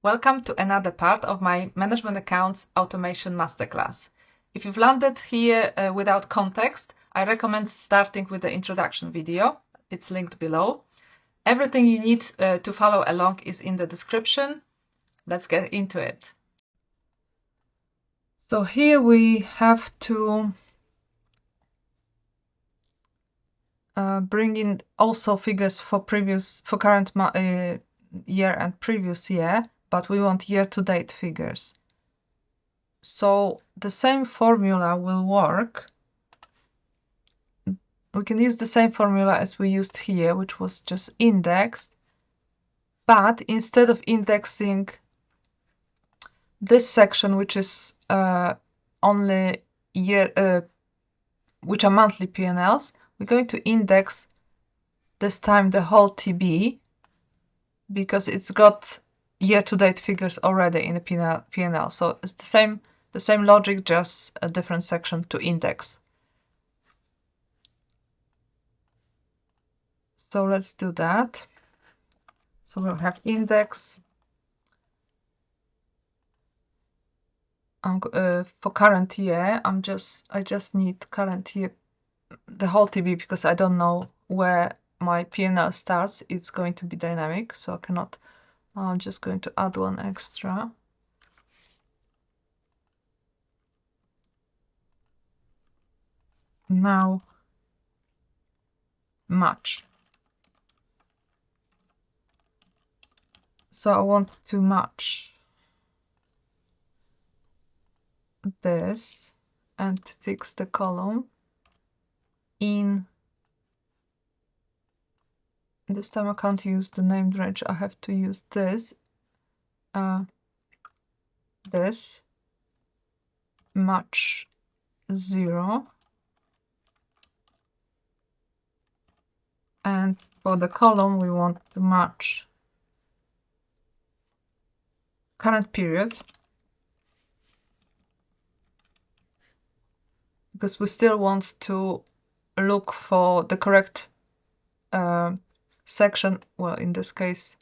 Welcome to another part of my Management Accounts Automation Masterclass. If you've landed here without context, I recommend starting with the introduction video. It's linked below. Everything you need to follow along is in the description. Let's get into it. So here we have to bring in also figures for current year and previous year, but we want year-to-date figures. So the same formula will work. We can use the same formula as we used here, which was just indexed, but instead of indexing this section, which is only year, which are monthly P&Ls, we're going to index this time the whole TB because it's got year-to-date figures already in the P&L. So it's the same logic, just a different section to index. So let's do that. So we'll have index for current year. I just need current year, the whole TB, because I don't know where my P&L starts. It's going to be dynamic, so I cannot. I'm just going to add one extra. Now match. So I want to match this and fix the column in. This time I can't use the named range. I have to use this. This match 0. And for the column, we want to match current period, because we still want to look for the correct section. Well, in this case,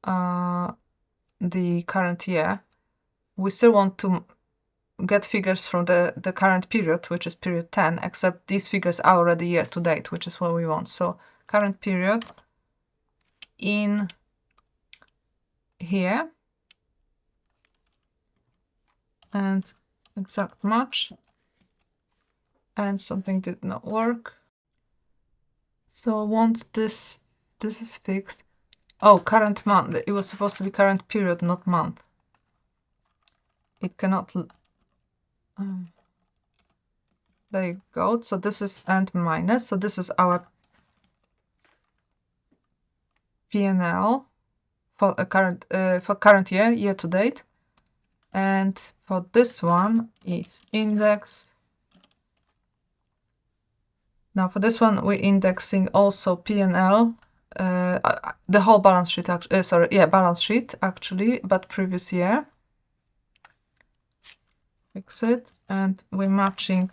the current year. We still want to get figures from the current period, which is period 10, except these figures are already year to date, which is what we want. So current period in here and exact match, and something did not work. So I want this is fixed. Oh, current month. It was supposed to be current period, not month. It cannot. There you go. So this is and minus. So this is our P&L for a current year to date, and for this one is index. Now for this one we're indexing also P&L, the whole balance sheet. Balance sheet actually, but previous year. Fix it, and we're matching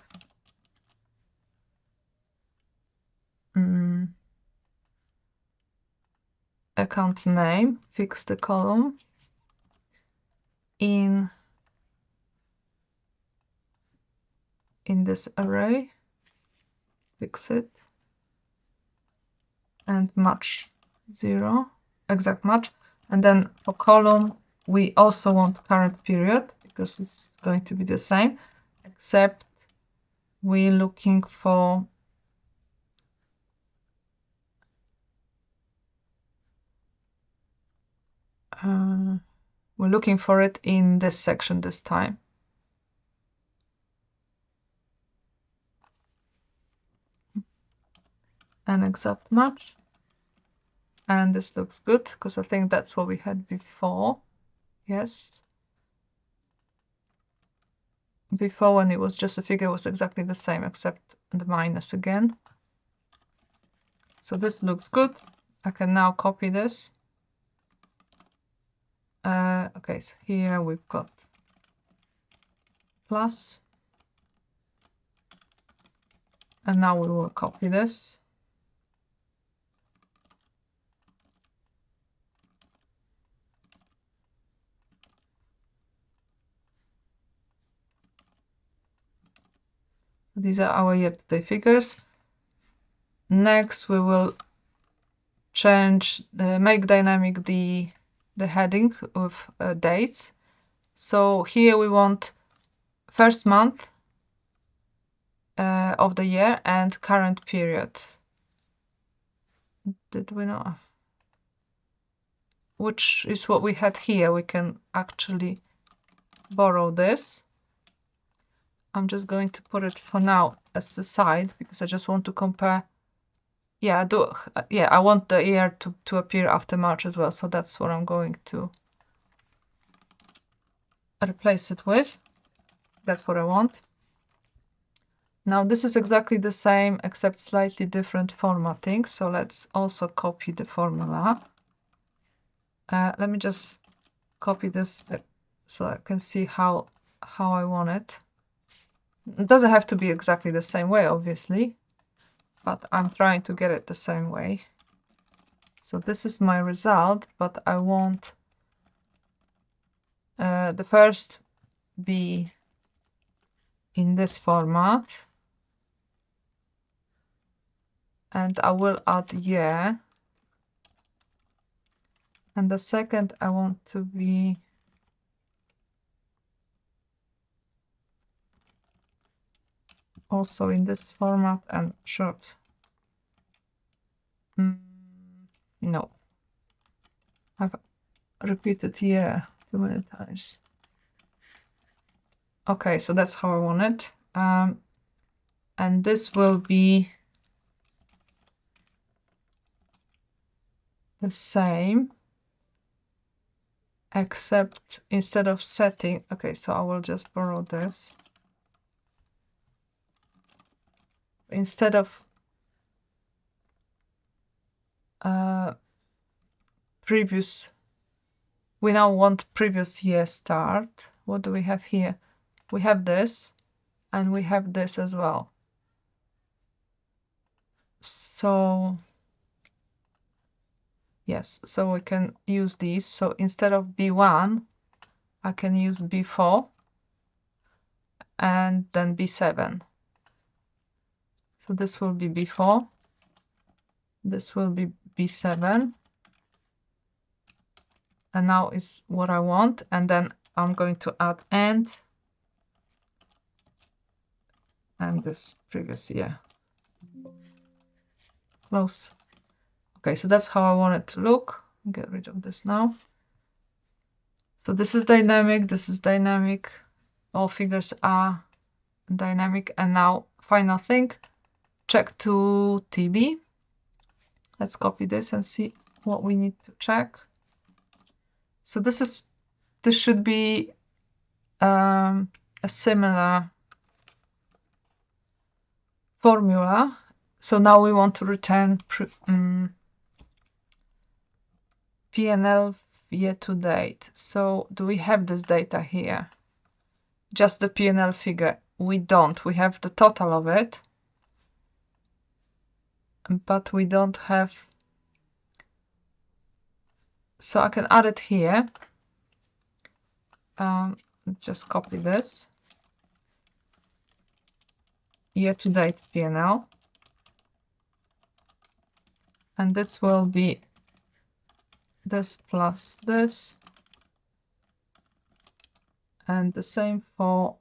account name. Fix the column in this array. Fix it and match 0, exact match. And then for column we also want current period, because it's going to be the same, except we're looking for it in this section this time. An exact match. And this looks good, because I think that's what we had before. Yes. Before, when it was just a figure, it was exactly the same, except the minus again. So this looks good. I can now copy this. Okay, so here we've got plus. And now we will copy this. These are our year-to-date figures. Next, we will change, make dynamic the heading with dates. So here we want first month of the year and current period. Did we not? Which is what we had here. We can actually borrow this. I'm just going to put it for now as a side because I just want to compare. Yeah, I want the year to appear after March as well. So that's what I'm going to replace it with. That's what I want. Now this is exactly the same except slightly different formatting. So let's also copy the formula. Let me just copy this so I can see how I want it. It doesn't have to be exactly the same way, obviously, but I'm trying to get it the same way. So this is my result, but I want the first be in this format, and I will add year, and the second I want to be also in this format and short. No, I've repeated year too many times. Okay, so that's how I want it. And this will be the same, except instead of setting, okay, so I will just borrow this. Instead of previous, we now want previous year start. What do we have here? We have this, and we have this as well. So yes, so we can use these. So instead of B1, I can use B4 and then B7. So this will be B4, this will be B7, and now is what I want. And then I'm going to add and this previous year. Close. Okay, so that's how I want it to look. Get rid of this now. So this is dynamic, this is dynamic. All figures are dynamic. And now final thing, check to TB. Let's copy this and see what we need to check. So this should be a similar formula. So now we want to return P&L year to date. So do we have this data here? Just the P&L figure? We don't. We have the total of it, but we don't have. So I can add it here. Just copy this. Year-to-date P&L. And this will be this plus this. And the same for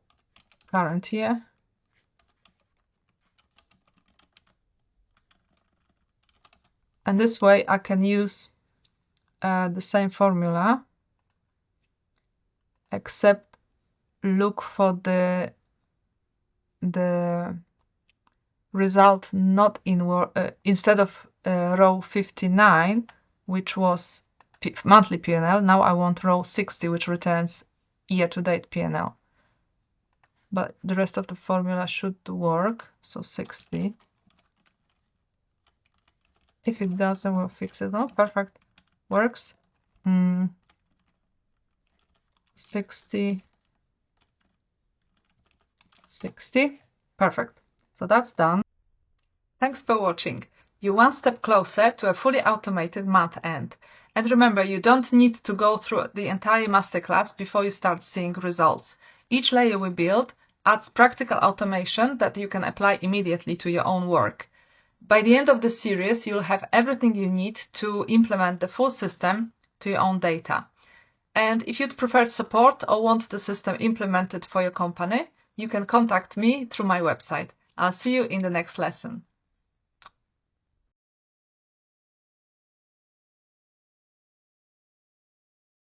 current year. And this way I can use the same formula, except look for the result not in instead of row 59, which was monthly P&L. Now I want row 60, which returns year-to-date P&L. But the rest of the formula should work. So 60. If it doesn't, we'll fix it. Oh, perfect. Works. 60. Perfect. So that's done. Thanks for watching. You're one step closer to a fully automated month end. And remember, you don't need to go through the entire masterclass before you start seeing results. Each layer we build adds practical automation that you can apply immediately to your own work. By the end of the series, you'll have everything you need to implement the full system to your own data. And if you'd prefer support or want the system implemented for your company, you can contact me through my website. I'll see you in the next lesson.